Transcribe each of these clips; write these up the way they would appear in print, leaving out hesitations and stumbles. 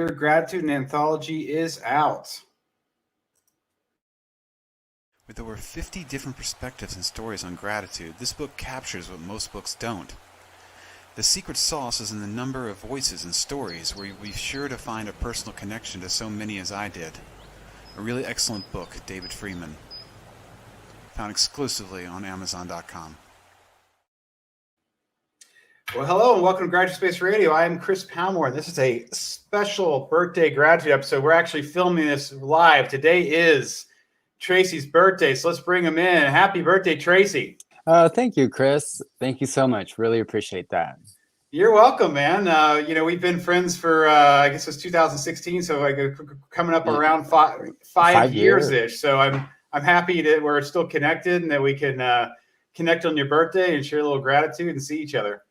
Year Gratitude Anthology is out. With over 50 different perspectives and stories on gratitude, this book captures what most books don't. The secret sauce is in the number of voices and stories where you'll be sure to find a personal connection to so many as I did. A really excellent book, David Freeman. Found exclusively on Amazon.com. Well, hello and welcome to Gratitude Space Radio. I am Chris Palmore, and this is a special birthday gratitude episode. We're actually filming this live. Today is Tracy's birthday, so let's bring him in. Happy birthday, Tracy. Thank you, Chris. Thank you so much. Really appreciate that. You're welcome, man. We've been friends for, I guess it was 2016, so like coming up around five years-ish. So I'm happy that we're still connected and that we can connect on your birthday and share a little gratitude and see each other.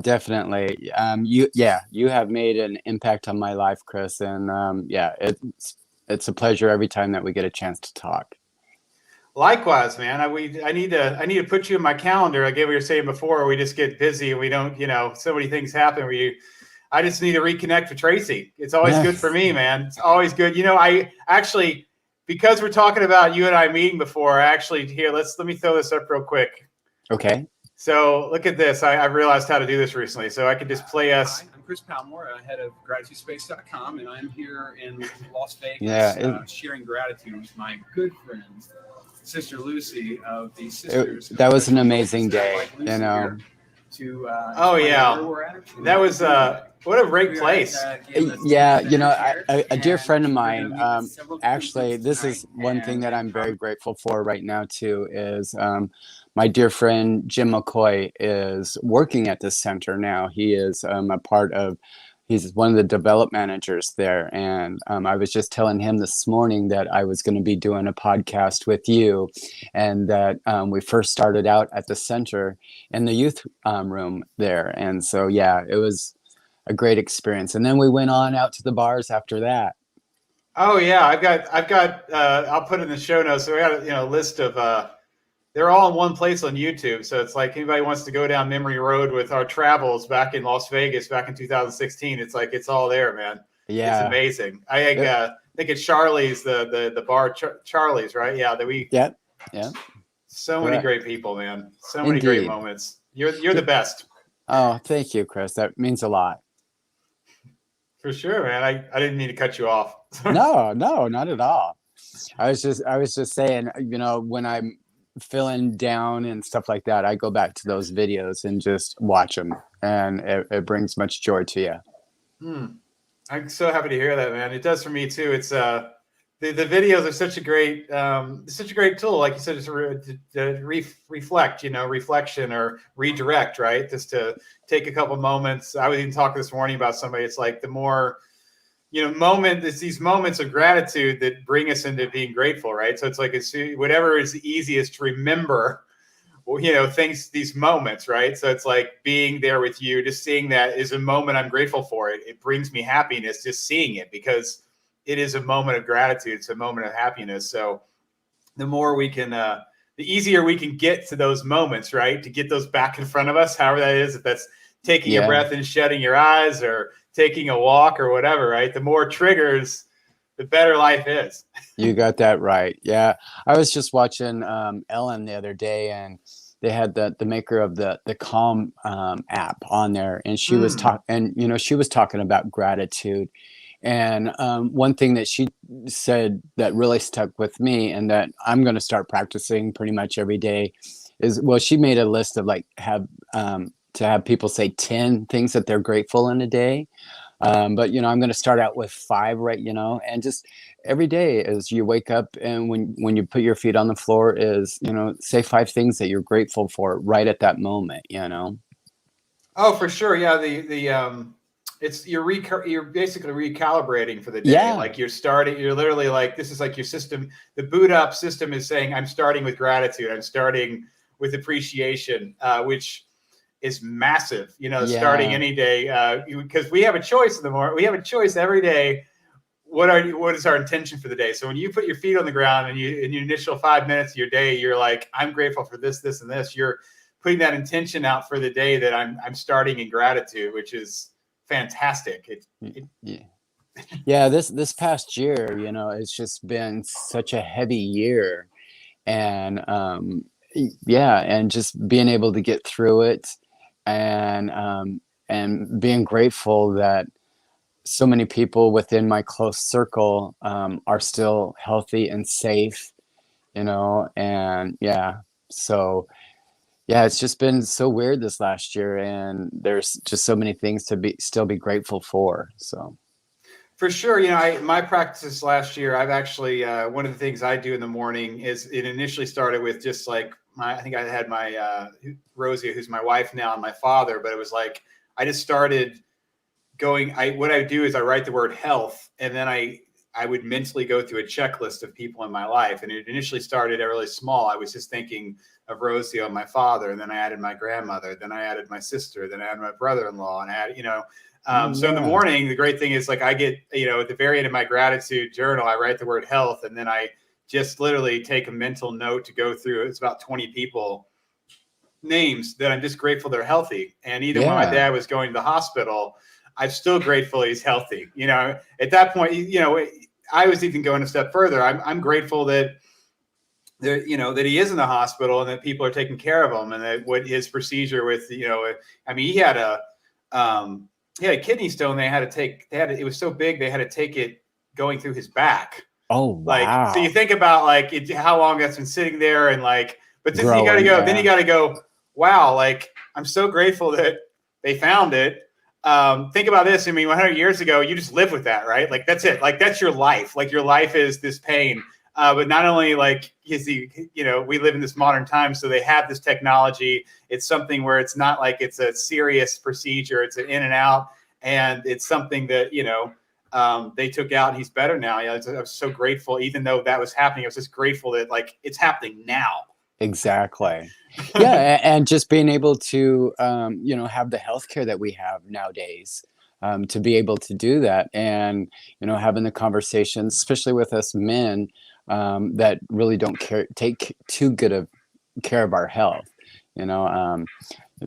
Definitely. You have made an impact on my life, Chris, and it's a pleasure every time that we get a chance to talk. Likewise, man. I need to put you in my calendar. Like we were saying before, we just get busy and we don't, so many things happen I just need to reconnect with Tracy. It's always good for me, man. It's always good. I actually, because we're talking about you and I meeting before, let me throw this up real quick. Okay. So look at this. I realized how to do this recently. So I could just play us. Hi, I'm Chris Palmore, head of gratitudespace.com, and I'm here in Las Vegas sharing gratitude with my good friend, Sister Lucy of the Sisters. That was an amazing day, that was what a great place. A dear friend of mine, actually, this is one thing that I'm very grateful for right now too, is my dear friend Jim McCoy is working at this center now. He is he's one of the development managers there. And I was just telling him this morning that I was going to be doing a podcast with you, and that we first started out at the center in the youth room there. And so, it was a great experience. And then we went on out to the bars after that. Oh yeah. I've got, I'll put it in the show notes. So we got a list of, they're all in one place on YouTube. So it's like anybody wants to go down memory road with our travels back in Las Vegas back in 2016. It's like, it's all there, man. Yeah. It's amazing. I think it's Charlie's, the bar, Charlie's, right? Yeah. Yeah. So many great people, man. So many great moments. You're the best. Oh, thank you, Chris. That means a lot. For sure, man. I didn't mean to cut you off. No, not at all. I was just saying, when I'm feeling down and stuff like that, I go back to those videos and just watch them, and it brings much joy to you. I'm so happy to hear that, man. It does for me too. It's the videos are such a great tool, like you said, to reflect, reflection or redirect, right? Just to take a couple moments. I was even talking this morning about somebody. It's like the more it's these moments of gratitude that bring us into being grateful, right? So it's like it's whatever is the easiest to remember, these moments, right? So it's like being there with you, just seeing that is a moment I'm grateful for. It brings me happiness just seeing it, because it is a moment of gratitude. It's a moment of happiness. So the more we can, the easier we can get to those moments, right? To get those back in front of us, however that is, if that's taking a breath and shutting your eyes or taking a walk or whatever, right? The more triggers, the better life is. You got that right. Yeah. I was just watching Ellen the other day, and they had the maker of the Calm app on there, and she was she was talking about gratitude. And one thing that she said that really stuck with me, and that I'm going to start practicing pretty much every day, is, she made a list of to have people say 10 things that they're grateful in a day. But, I'm going to start out with 5, right? And just every day as you wake up and when you put your feet on the floor is, say 5 things that you're grateful for right at that moment, Oh, for sure. Yeah. You're basically recalibrating for the day. Yeah. Like you're literally like, this is like your system. The boot up system is saying, I'm starting with gratitude. I'm starting with appreciation, which is massive, starting any day, because we have a choice in the morning. We have a choice every day. What is our intention for the day? So when you put your feet on the ground and in your initial 5 minutes of your day, you're like, I'm grateful for this, this, and this. You're putting that intention out for the day that I'm starting in gratitude, which is fantastic. Yeah, this past year, it's just been such a heavy year, and yeah, and just being able to get through it, and being grateful that so many people within my close circle are still healthy and safe, and yeah, so yeah, it's just been so weird this last year, and there's just so many things to be grateful for. So For sure. My practices last year, I've actually, one of the things I do in the morning is it initially started with just like I think I had my Rosie, who's my wife now, and my father, but it was like, I just started what I do is I write the word health, and then I would mentally go through a checklist of people in my life. And it initially started really small. I was just thinking of Rosie and my father, and then I added my grandmother, then I added my sister, then I added my brother-in-law, and I added, so in the yeah. morning, the great thing is like I get, at the very end of my gratitude journal, I write the word health, and then I just literally take a mental note to go through. It's about 20 people names that I'm just grateful they're healthy. And even when my Yeah. dad was going to the hospital, I'm still grateful he's healthy. At that point, I was even going a step further. I'm grateful that that he is in the hospital and that people are taking care of him, and that what his procedure with, I mean, he had a kidney stone. It was so big, they had to take it going through his back. Oh, Like, so you wow. think about like how long that's been sitting there, and like, but then you got to Growing, go, then you yeah. got to go, wow, like I'm so grateful that they found it. Think about this. I mean, 100 years ago, you just live with that, right? Like that's it. Like that's your life. Like your life is this pain. But not only like we live in this modern time, so they have this technology. It's something where it's not like it's a serious procedure. It's an in and out, and it's something that they took out, and he's better now. I was so grateful, even though that was happening. I was just grateful that like it's happening now. Exactly. Yeah, and just being able to, have the healthcare that we have nowadays, to be able to do that, and having the conversations, especially with us men, that really don't take too good of care of our health. You know,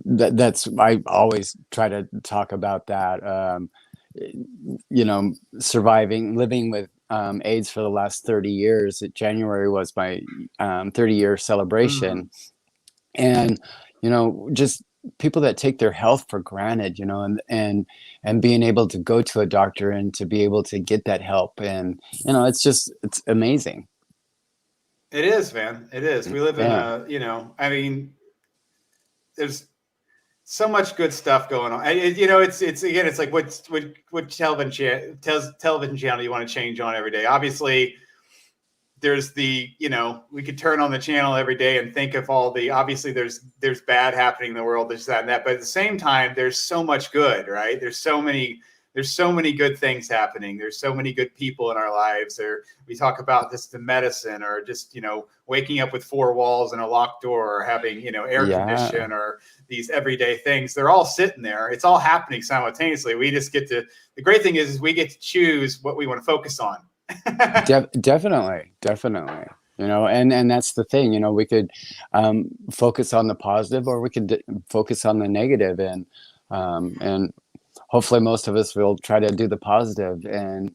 that's I always try to talk about that. Surviving, living with AIDS for the last 30 years. January was my 30-year celebration, and just people that take their health for granted, and being able to go to a doctor and to be able to get that help, and it's amazing. It is, man. It is. We live in Yeah, I mean, there's so much good stuff going on. It's again, it's like what television channel you want to change on every day. Obviously, there's we could turn on the channel every day and think of all the, obviously there's bad happening in the world, there's that and that, but at the same time, there's so much good, right? There's so many good things happening. There's so many good people in our lives. Or we talk about just the medicine, or just, waking up with four walls and a locked door, or having, air yeah. condition, or these everyday things. They're all sitting there. It's all happening simultaneously. We just the great thing is we get to choose what we want to focus on. Definitely. And that's the thing. We could focus on the positive, or we could focus on the negative, and hopefully most of us will try to do the positive, and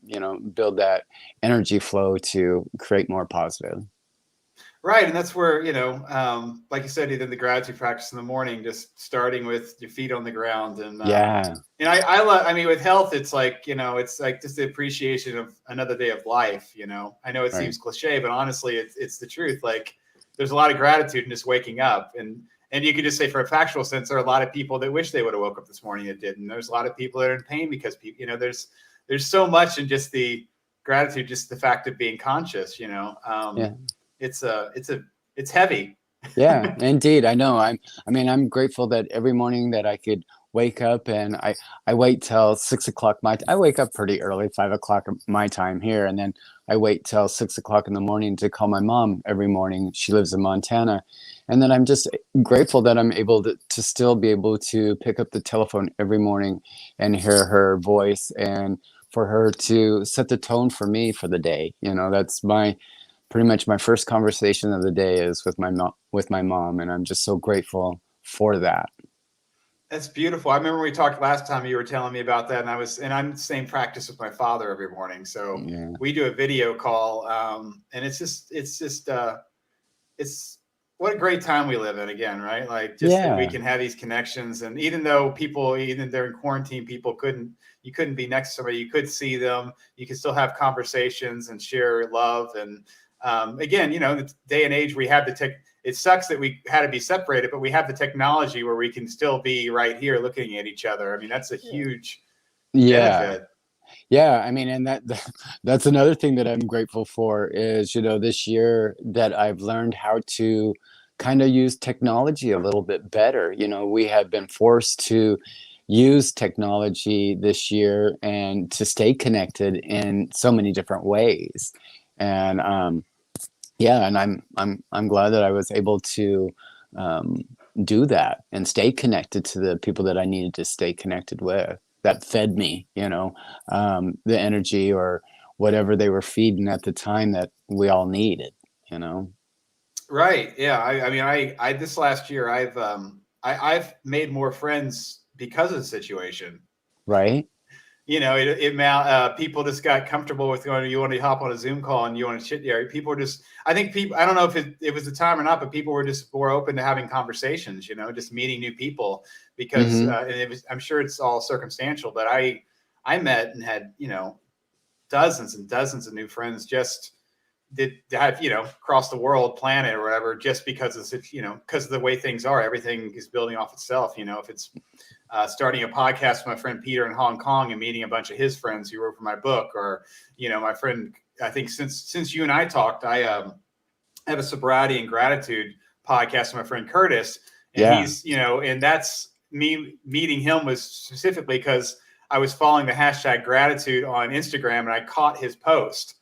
build that energy flow to create more positive. Right. And that's where, like you said, even the gratitude practice in the morning, just starting with your feet on the ground. And, Yeah, I love, I mean, with health, it's like, it's like just the appreciation of another day of life. I know it right. seems cliche, but honestly, it's the truth. Like there's a lot of gratitude in just waking up. And you could just say, for a factual sense, there are a lot of people that wish they would have woke up this morning that didn't. There's a lot of people that are in pain because people, there's so much in just the gratitude, just the fact of being conscious, Yeah. it's heavy. Yeah, indeed. I know. I'm grateful that every morning that I could wake up, and I wait till 6 o'clock I wake up pretty early, 5 o'clock my time here. And then I wait till 6 o'clock in the morning to call my mom every morning. She lives in Montana. And then I'm just grateful that I'm able to still be able to pick up the telephone every morning and hear her voice, and for her to set the tone for me for the day. That's pretty much my first conversation of the day is with my mom, and I'm just so grateful for that. That's beautiful. I remember we talked last time, you were telling me about that, and I'm the same practice with my father every morning. So Yeah. we do a video call, and it's what a great time we live in again, right? Like just that we Yeah. can have these connections. And even though even they're in quarantine, you couldn't be next to somebody, you could see them, you can still have conversations and share love. And again, the day and age we have it sucks that we had to be separated, but we have the technology where we can still be right here looking at each other. I mean, that's a huge Yeah. benefit. Yeah, I mean, and that's another thing that I'm grateful for is, this year that I've learned how to kind of use technology a little bit better. We have been forced to use technology this year and to stay connected in so many different ways. And yeah, and I'm glad that I was able to um, do that and stay connected to the people that I needed to stay connected with. That fed me, the energy or whatever they were feeding at the time that we all needed, you know. Right. Yeah. I mean, I this last year, I've made more friends because of the situation. Right? People just got comfortable with going, you want to hop on a Zoom call and you want to chit chat. I think people, I don't know if it was the time or not, but people were just more open to having conversations, just meeting new people because, Mm-hmm. and I'm sure it's all circumstantial, but I met and had, dozens and dozens of new friends just did have, across the world planet or whatever, just because because of the way things are, everything is building off itself. If it's starting a podcast with my friend Peter in Hong Kong and meeting a bunch of his friends who wrote for my book, or my friend, I think since you and I talked, I have a sobriety and gratitude podcast with my friend Curtis, and Yeah. he's and that's me meeting him was specifically because I was following the hashtag gratitude on Instagram and I caught his post,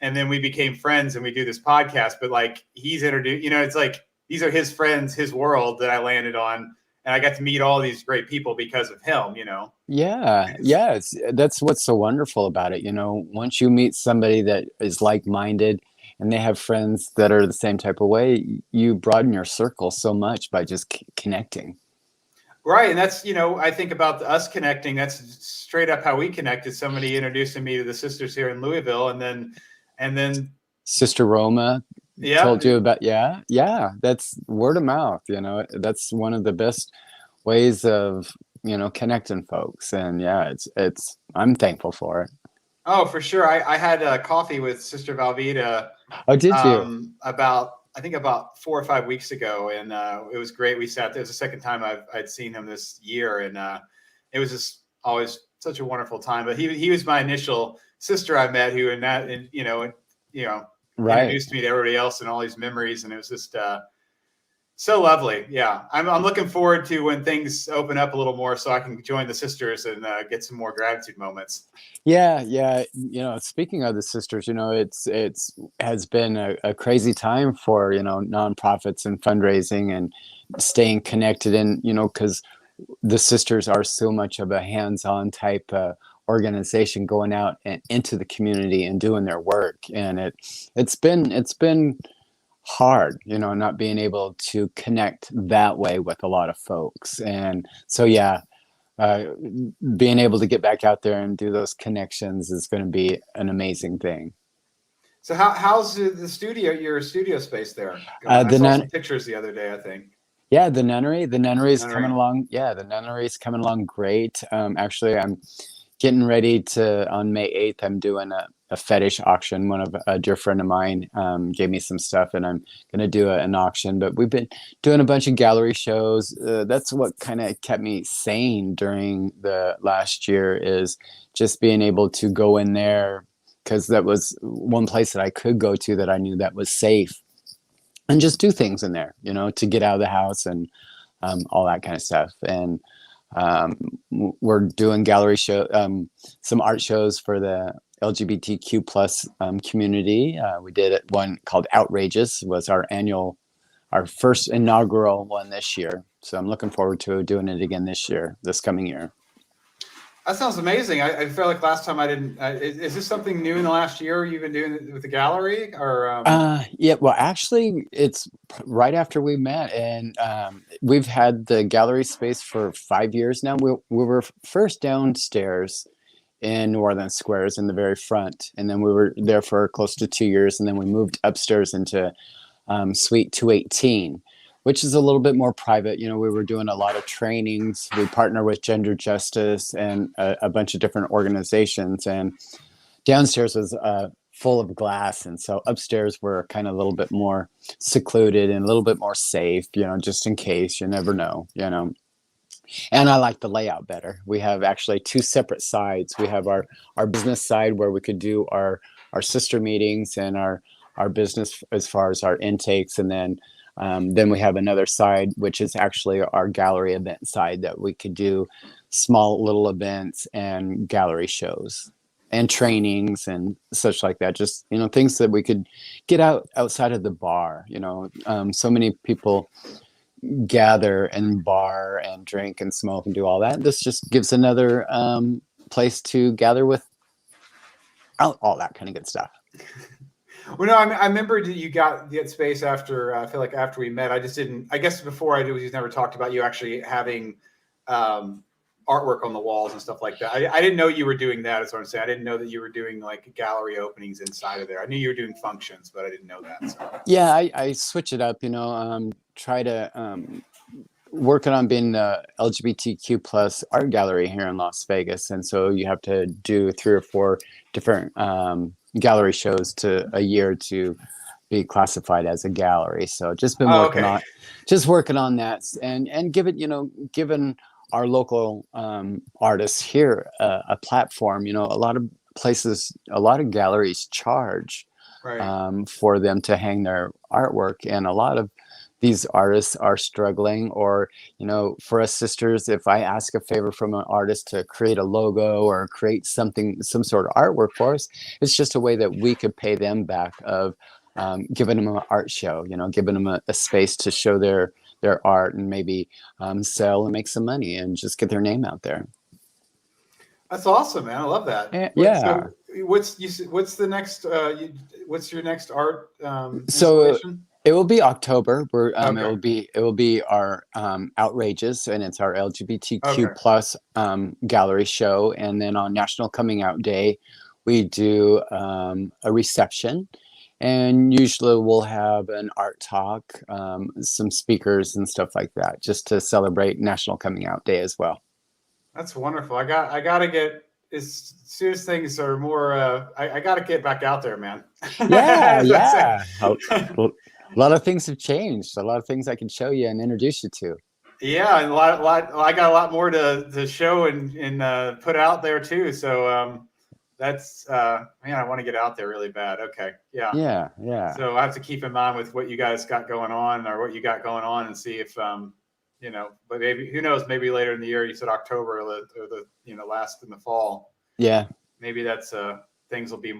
and then we became friends and we do this podcast. But like he's introduced, it's like these are his friends, his world that I landed on. And I got to meet all these great people because of him, Yeah, yeah, that's what's so wonderful about it. Once you meet somebody that is like-minded and they have friends that are the same type of way, you broaden your circle so much by just connecting. Right. And that's, I think about us connecting. That's straight up how we connected. Somebody introducing me to the sisters here in Louisville. And then Sister Roma yeah. told you about, yeah, that's word of mouth. That's one of the best ways of, connecting folks. And yeah, I'm thankful for it. Oh, for sure. I had a coffee with Sister Velveeta Oh, did you? about 4 or 5 weeks ago, and it was great. We sat there. It was the second time I'd seen him this year, and it was just always such a wonderful time. But he was my initial sister I met, who Right. introduced me to everybody else and all these memories, and it was just so lovely. Yeah, I'm looking forward to when things open up a little more, so I can join the sisters and get some more gratitude moments. Yeah, yeah. Speaking of the sisters, it's has been a crazy time for, nonprofits and fundraising and staying connected. And, because the sisters are so much of a hands-on type organization going out and into the community and doing their work. And it's been hard, not being able to connect that way with a lot of folks. And so, yeah, uh, being able to get back out there and do those connections is going to be an amazing thing. So how's your studio space there going? I saw some pictures the other day, I think. Yeah, the nunnery is coming along. Yeah, the nunnery is coming along great. Actually, I'm getting ready on May 8th, I'm doing a fetish auction. One of a dear friend of mine gave me some stuff, and I'm going to do an auction. But we've been doing a bunch of gallery shows. That's what kind of kept me sane during the last year, is just being able to go in there, because that was one place that I could go to that I knew that was safe, and just do things in there, to get out of the house and all that kind of stuff. And we're doing gallery some art shows for the LGBTQ plus community. We did one called Outrageous, was our first inaugural one this year. So I'm looking forward to doing it again this coming year. That sounds amazing. I feel like last time I didn't. Is this something new in the last year you've been doing with the gallery, or? Yeah, well, actually, it's right after we met, and we've had the gallery space for 5 years now. We were first downstairs in New Orleans Squares in the very front, and then we were there for close to 2 years, and then we moved upstairs into Suite 218, which is a little bit more private. You know, we were doing a lot of trainings. We partner with Gender Justice and a bunch of different organizations, and downstairs was full of glass, and so upstairs we're kind of a little bit more secluded and a little bit more safe, you know, just in case. You never know, you know. And I like the layout better. We have actually two separate sides. We have our business side where we could do our sister meetings and our business as far as our intakes, and then we have another side which is actually our gallery event side that we could do small little events and gallery shows and trainings and such like that. Just, you know, things that we could get outside of the bar. You know, so many people gather and bar and drink and smoke and do all that. This just gives another place to gather with all that kind of good stuff. Well, no, I remember that you got the space after. I feel like after we met, I just didn't. I guess before I did, we never talked about you actually having artwork on the walls and stuff like that. I didn't know you were doing that. Is what I'm saying. I didn't know that you were doing like gallery openings inside of there. I knew you were doing functions, but I didn't know that. So. Yeah, I switch it up. You know, try to working on being the LGBTQ plus art gallery here in Las Vegas, and so you have to do 3 or 4 different gallery shows a year to be classified as a gallery. So just been working on that, and given our local artists here a platform. You know, a lot of galleries charge for them to hang their artwork, and a lot of these artists are struggling. Or, you know, for us sisters, if I ask a favor from an artist to create a logo or create some sort of artwork for us, it's just a way that we could pay them back of giving them an art show, you know, giving them a space to show their art and maybe sell and make some money and just get their name out there. That's awesome, man. I love that. Yeah. So what's the next? What's your next art? So it will be October. It will be our Outrageous, and it's our LGBTQ plus gallery show. And then on National Coming Out Day, we do a reception, and usually we'll have an art talk, some speakers and stuff like that, just to celebrate National Coming Out Day as well. That's wonderful. I got to get, as soon as things are more, I got to get back out there, man. Yeah. A lot of things have changed. A lot of things I can show you and introduce you to. Yeah, and I got a lot more to show and put out there too. So that's man, I want to get out there really bad. Okay, yeah. So I have to keep in mind with what you guys got going on, or what you got going on, and see if you know. But maybe, who knows? Maybe later in the year. You said October or the last in the fall. Yeah. Maybe that's things will be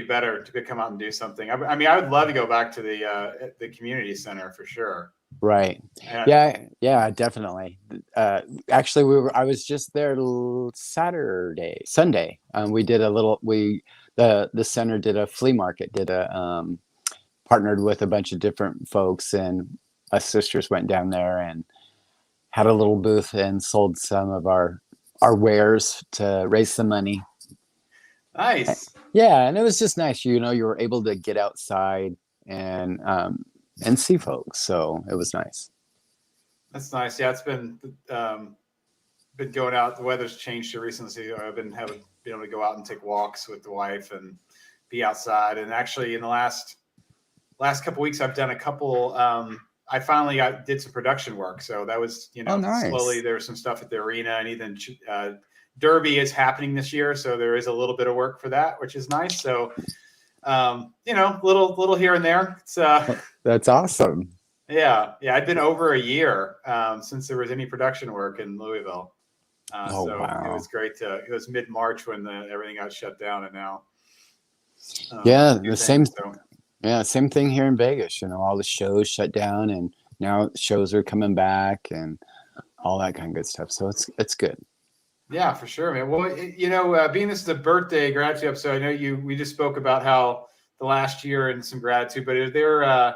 better to come out and do something. I mean, I would love to go back to the community center for sure. Right. And yeah, definitely. Actually, I was just there Sunday. We did the center did a flea market, partnered with a bunch of different folks, and us sisters went down there and had a little booth and sold some of our wares to raise some money. Nice. Yeah, and it was just nice. You know, you were able to get outside and see folks, so it was nice. That's nice. Yeah, it's been going out. The weather's changed here recently. I've been able to go out and take walks with the wife and be outside. And actually, in the last couple weeks, I've done a couple. I finally did some production work, so that was nice. Slowly there was some stuff at the arena, and even Derby is happening this year, so there is a little bit of work for that, which is nice. So, little here and there. It's that's awesome. Yeah. I'd been over a year since there was any production work in Louisville. Wow. It was great. It was mid-March when everything got shut down, and now. Same thing here in Vegas. All the shows shut down, and now shows are coming back, and all that kind of good stuff. So it's good. Yeah, for sure, man. Well, being this is a birthday gratitude episode, I know we just spoke about how the last year and some gratitude, but is there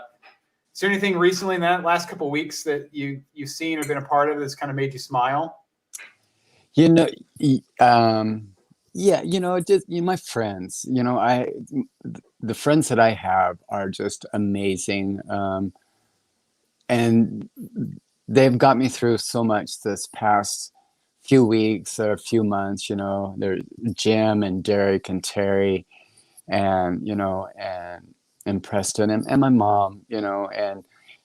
anything recently in that last couple of weeks that you've seen or been a part of that's kind of made you smile? You know, yeah, just my friends. The friends that I have are just amazing, and they've got me through so much this past few weeks or few months. There's Jim and Derek and Terry, and and Preston and my mom.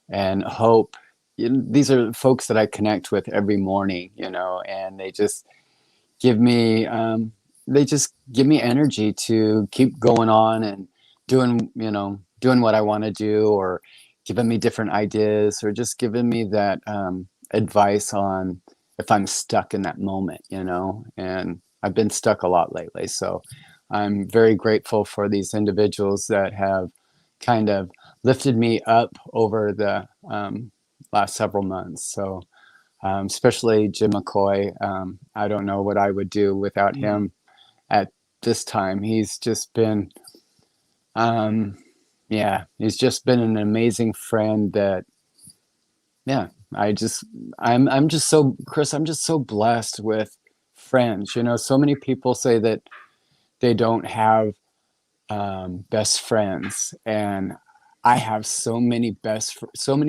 And Hope. These are folks that I connect with every morning. And give me they just give me energy to keep going on and doing what I want to do, or giving me different ideas, or just giving me that advice on if I'm stuck in that moment. And I've been stuck a lot lately, so I'm very grateful for these individuals that have kind of lifted me up over the last several months. So especially Jim McCoy. I don't know what I would do without him at this time. He's just been, he's just been an amazing friend that, yeah, I'm just so, Chris, I'm just so blessed with friends. So many people say that they don't have best friends, and I have so many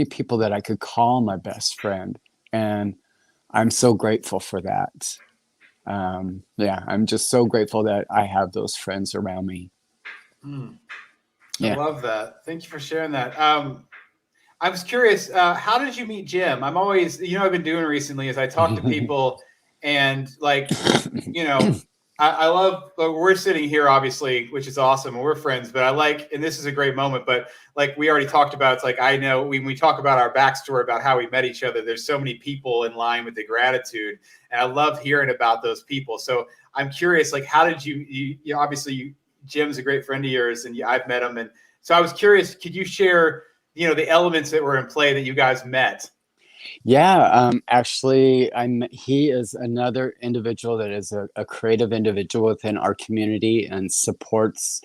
people that I could call my best friend, and I'm so grateful for that. I'm just so grateful that I have those friends around me. I love that. Thank you for sharing that. I was curious, how did you meet Jim? I'm always, I've been doing recently is I talk to people and I love, we're sitting here obviously, which is awesome. And we're friends, but and this is a great moment, but like we already talked about, it's like, I know when we talk about our backstory about how we met each other, there's so many people in line with the gratitude. And I love hearing about those people. So I'm curious, like, how did you obviously Jim's a great friend of yours and I've met him. And so I was curious, could you share, the elements that were in play that you guys met? Yeah, actually, he is another individual that is a creative individual within our community and supports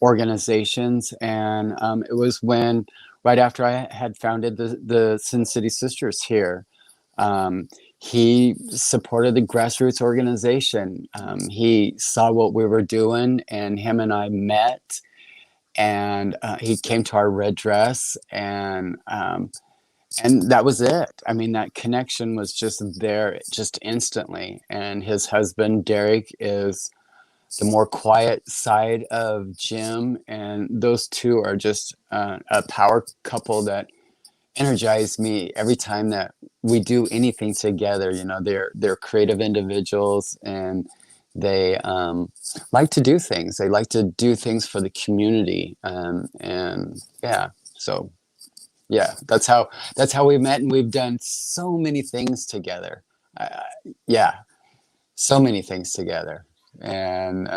organizations. And it was right after I had founded the Sin City Sisters here, he supported the grassroots organization. He saw what we were doing, and him and I met, and he came to our red dress, and that was it. I mean, that connection was just there, just instantly. And his husband, Derek, is the more quiet side of Jim. And those two are just a power couple that energize me every time that we do anything together. They're creative individuals, and they like to do things. They like to do things for the community. And yeah, so yeah, that's how we met, and we've done so many things together. Yeah, so many things together. And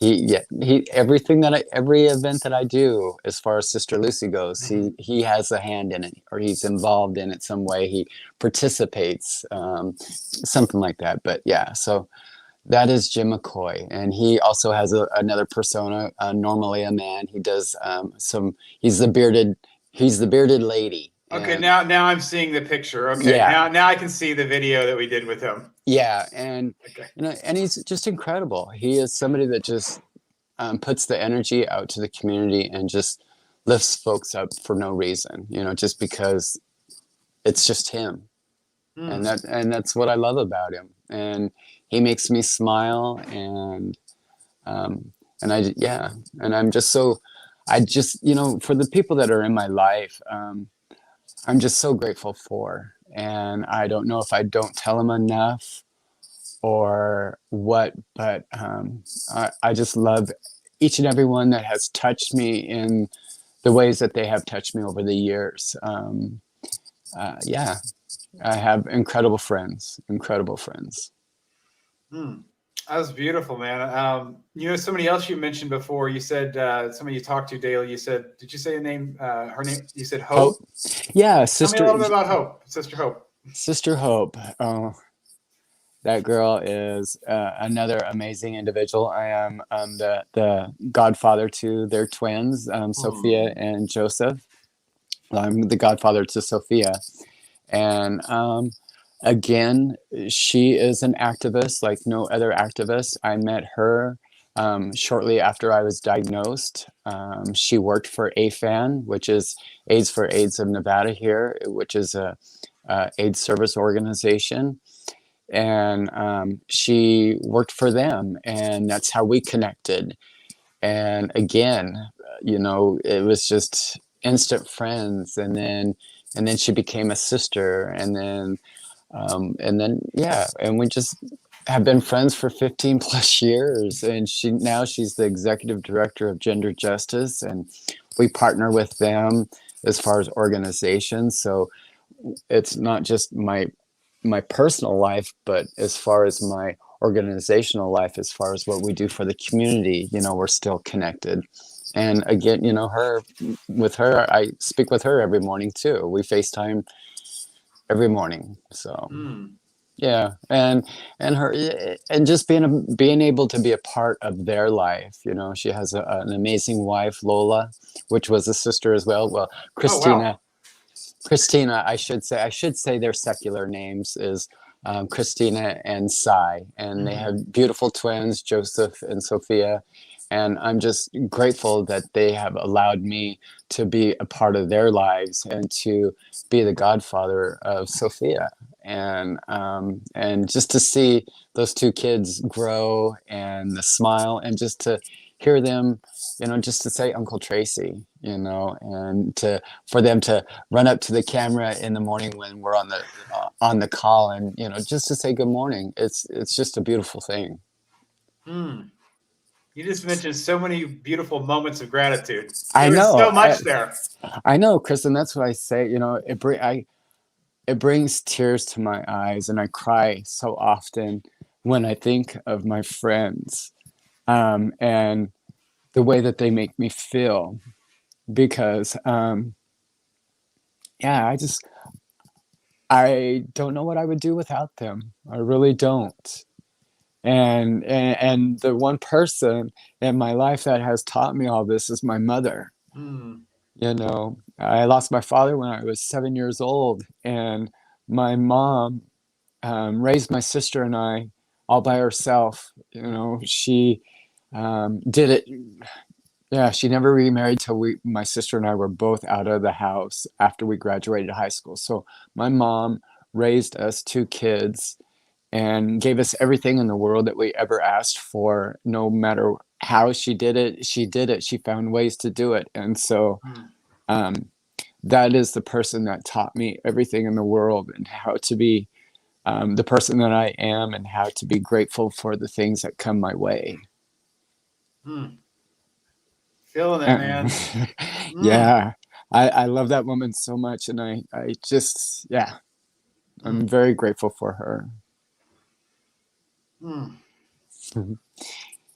every event that I do, as far as Sister Lucy goes, he has a hand in it, or he's involved in it some way. He participates, something like that. But yeah, so that is Jim McCoy, and he also has another persona, normally a man. He does He's the bearded lady. Okay, now I'm seeing the picture. Okay, yeah. Now I can see the video that we did with him. Yeah, and and he's just incredible. He is somebody that just puts the energy out to the community and just lifts folks up for no reason. Just because it's just him, and that's what I love about him. And he makes me smile, and I'm just so. For the people that are in my life, I'm just so grateful for. And I don't know if I don't tell them enough or what, but I just love each and every one that has touched me in the ways that they have touched me over the years. I have incredible friends. That was beautiful, man. Somebody else you mentioned before, you said somebody you talked to daily, did you say a name? Her name, you said Hope? Yeah, Tell me a little bit about Hope, Sister Hope. Sister Hope. Oh, That girl is another amazing individual. I am the godfather to their twins, Sophia and Joseph. I'm the godfather to Sophia. And again, she is an activist like no other activist. I met her shortly after I was diagnosed. She worked for AFAN, which is AIDS for AIDS of Nevada here, which is a AIDS service organization. And she worked for them, and that's how we connected. And again, it was just instant friends. And then she became a sister, and then yeah, and we just have been friends for 15 plus years. And she's the executive director of Gender Justice, and we partner with them as far as organizations. So it's not just my personal life, but as far as my organizational life, as far as what we do for the community, we're still connected. And again, with her, I speak with her every morning too. We FaceTime every morning. So yeah, and her, and just being able to be a part of their life. She has an amazing wife, Lola, which was a sister as well. Well, Christina. Oh, wow. Christina, I should say their secular names is Christina and Sai, and they have beautiful twins, Joseph and Sophia. And I'm just grateful that they have allowed me to be a part of their lives and to be the godfather of Sophia. And just to see those two kids grow, and the smile, and just to hear them, just to say Uncle Tracy, and for them to run up to the camera in the morning when we're on the call, and just to say good morning. It's just a beautiful thing. You just mentioned so many beautiful moments of gratitude. I know so much there. I know, Chris, and that's what I say. It brings tears to my eyes, and I cry so often when I think of my friends, and the way that they make me feel, because yeah, I don't know what I would do without them. I really don't. And the one person in my life that has taught me all this is my mother. I lost my father when I was 7 years old, and my mom raised my sister and I all by herself. She did it. Yeah, she never remarried till my sister and I were both out of the house after we graduated high school. So my mom raised us two kids and gave us everything in the world that we ever asked for. No matter how she did it, she did it. She found ways to do it. And so that is the person that taught me everything in the world, and how to be the person that I am, and how to be grateful for the things that come my way. Feeling it, man. Yeah, I love that woman so much, and I just, yeah, I'm very grateful for her. And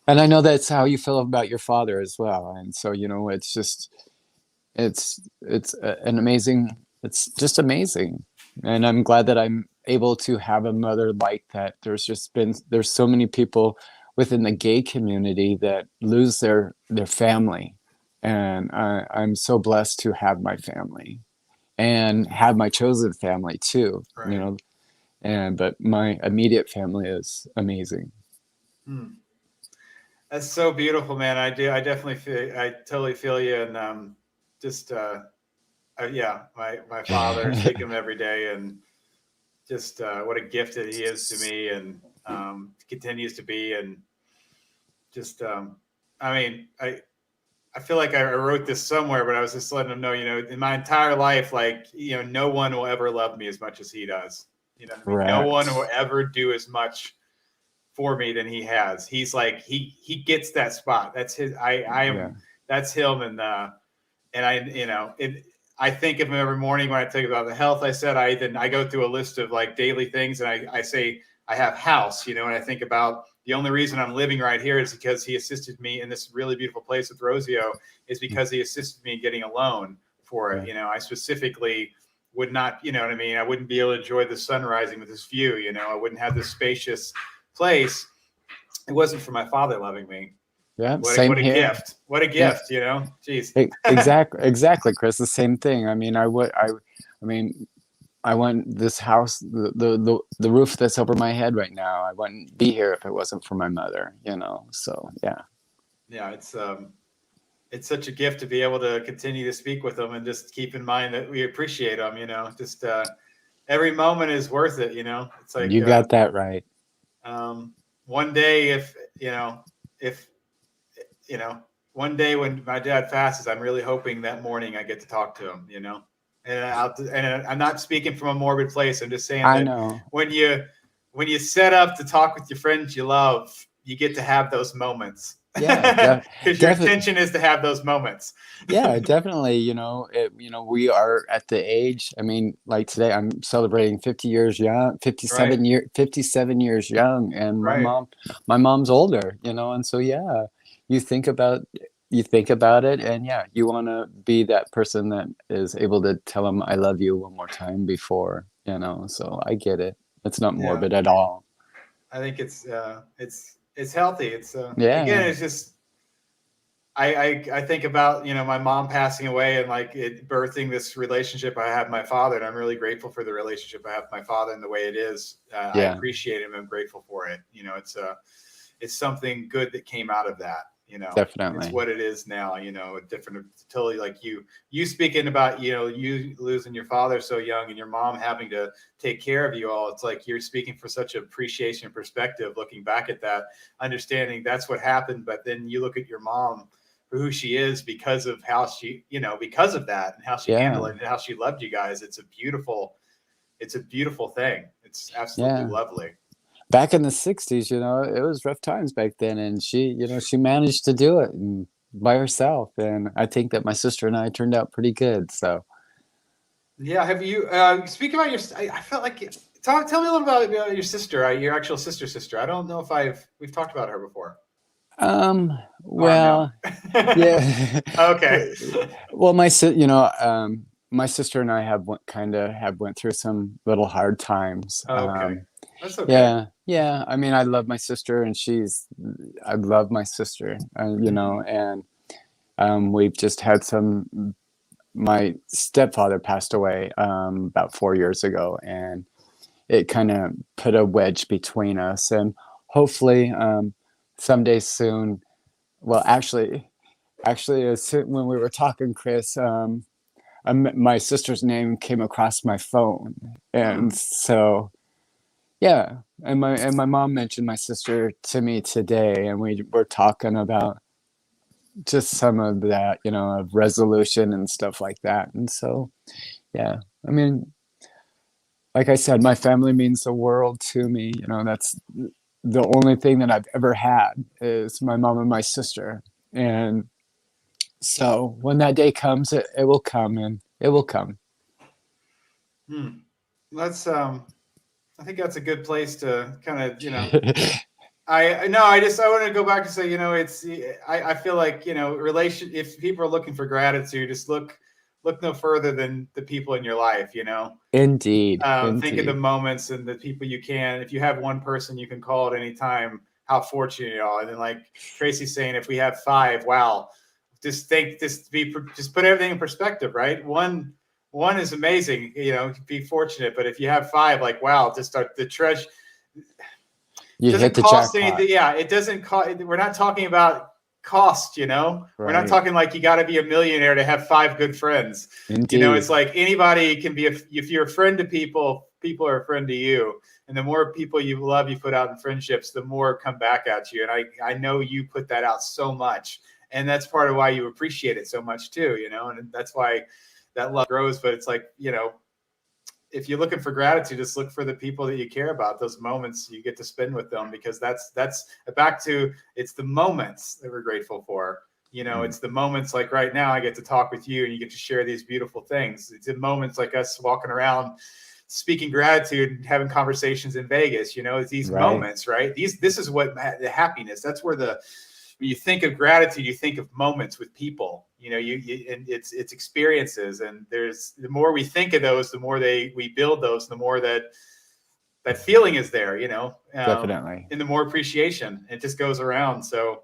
I know that's how you feel about your father as well. And so, it's just, it's an amazing, it's just amazing. And I'm glad that I'm able to have a mother like that. There's so many people within the gay community that lose their family. And I'm so blessed to have my family, and have my chosen family too, right. But my immediate family is amazing. That's so beautiful, man. I totally feel you. And yeah, my father, speak him every day, and just what a gift that he is to me, and continues to be. And just, I feel like I wrote this somewhere, but I was just letting him know, in my entire life, like, no one will ever love me as much as he does. Right. No one will ever do as much for me than he has. He's like, he gets that spot. That's his. That's him. And I think of him every morning when I think about the health. I go through a list of like daily things, and I say I have house, and I think about the only reason I'm living right here is because he assisted me in this really beautiful place with Rosio, is because he assisted me in getting a loan for it. I specifically would not, you know what I mean? I wouldn't be able to enjoy the sun rising with this view, you know, I wouldn't have this spacious place. It wasn't for my father loving me. Yeah, What same a here. gift. What a gift, you know? Jeez. Exactly, Chris. The same thing. I mean, I want this house, the roof that's over my head right now. I wouldn't be here if it wasn't for my mother, you know. So yeah. Yeah, it's such a gift to be able to continue to speak with them and just keep in mind that we appreciate them, you know, just every moment is worth it, you know. It's like You got that right. One day if one day when my dad passes, I'm really hoping that morning I get to talk to him, you know. And I'm not speaking from a morbid place. I'm just saying I that know. when you set up to talk with your friends you love, you get to have those moments. Yeah, Because your intention is to have those moments. Yeah, definitely. We are at the age. I mean, like today, I'm celebrating 50 years young, 57 years young, and Right. my mom's older. You know, and so yeah, you think about it, and yeah, you want to be that person that is able to tell them I love you one more time before, you know. So I get it. It's not morbid at all. I think it's healthy. It's Yeah. It's just I think about, you know, my mom passing away and like it birthing this relationship I have with my father, and I'm really grateful for the relationship I have with my father and the way it is. I appreciate him. I'm grateful for it. You know, it's something good that came out of that. You know, Definitely. it's what it is now. You know, different, totally like you speaking about, you know, you losing your father so young and your mom having to take care of you all. It's like you're speaking for such appreciation and perspective, looking back at that, understanding that's what happened. But then you look at your mom for who she is because of how she, you know, because of that and how she handled it and how she loved you guys. It's a beautiful thing. It's absolutely lovely. Back in the 60s, you know, it was rough times back then, and she managed to do it by herself, and I think that my sister and I turned out pretty good. So yeah. Have you speak about your I felt like tell me a little about your sister, your actual sister. I don't know if we've talked about her before. Well, yeah. Okay. Well, my sister and I have went through some little hard times. Okay. That's okay. Yeah. I mean, I love my sister, and I love my sister, you know, and we've just had my stepfather passed away about 4 years ago, and it kind of put a wedge between us, and hopefully someday soon. Well, actually, when we were talking, Chris, my sister's name came across my phone, and so yeah, and my mom mentioned my sister to me today, and we were talking about just some of that, you know, of resolution and stuff like that, and so yeah, I mean, like I said, my family means the world to me. You know, that's the only thing that I've ever had is my mom and my sister, and so when that day comes, it will come, and it will come. That's I think that's a good place to kind of, you know, I want to go back and say, you know, I feel like, you know, if people are looking for gratitude, just look no further than the people in your life, you know. Indeed. Think of the moments and the people you can. If you have one person you can call at any time, how fortunate you are. And then, like Tracy's saying, if we have 5, wow, just put everything in perspective, right? One is amazing, you know, be fortunate. But if you have 5, like, wow, just start the treasure. You hit the jackpot. Anything. Yeah, it doesn't cost. We're not talking about cost, you know. Right. We're not talking like you got to be a millionaire to have 5 good friends. Indeed. You know, it's like anybody can be. If you're a friend to people, people are a friend to you. And the more people you love, you put out in friendships, the more come back at you. And I know you put that out so much, and that's part of why you appreciate it so much too. You know, and that's why that love grows. But it's like, you know, if you're looking for gratitude, just look for the people that you care about, those moments you get to spend with them, because that's back to, it's the moments that we're grateful for. You know, it's the moments like right now I get to talk with you and you get to share these beautiful things. It's in moments like us walking around speaking gratitude and having conversations in Vegas, you know, it's these moments, right? This is what the happiness, that's where when you think of gratitude, you think of moments with people, you know, and it's experiences. And the more we think of those, the more we build those, the more that feeling is there, you know, Definitely. and the more appreciation, it just goes around. So,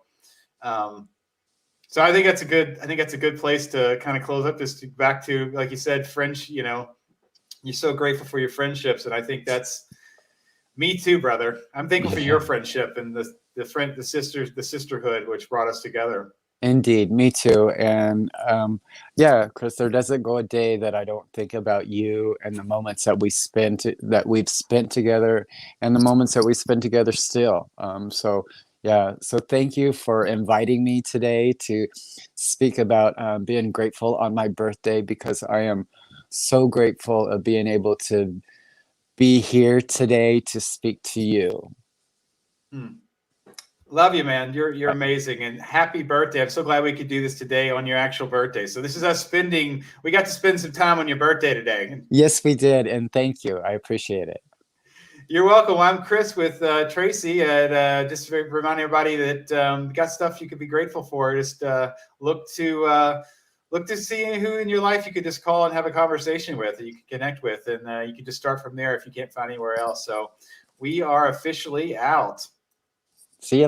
so I think that's a good place to kind of close up this, back to, like you said, French, you know, you're so grateful for your friendships. And I think that's me too, brother. I'm thankful for your friendship and the sisterhood, which brought us together. Indeed, me too. And yeah, Chris, there doesn't go a day that I don't think about you and the moments that we've spent together, and the moments that we spend together still. So yeah, so thank you for inviting me today to speak about being grateful on my birthday, because I am so grateful of being able to be here today to speak to you. Love you, man. You're amazing, and happy birthday. I'm so glad we could do this today on your actual birthday. So this is us we got to spend some time on your birthday today. Yes, we did. And thank you. I appreciate it. You're welcome. I'm Chris with Tracy, and just remind everybody that got stuff you could be grateful for. Just look to see who in your life you could just call and have a conversation with, that you can connect with, and you can just start from there if you can't find anywhere else. So we are officially out. See you later.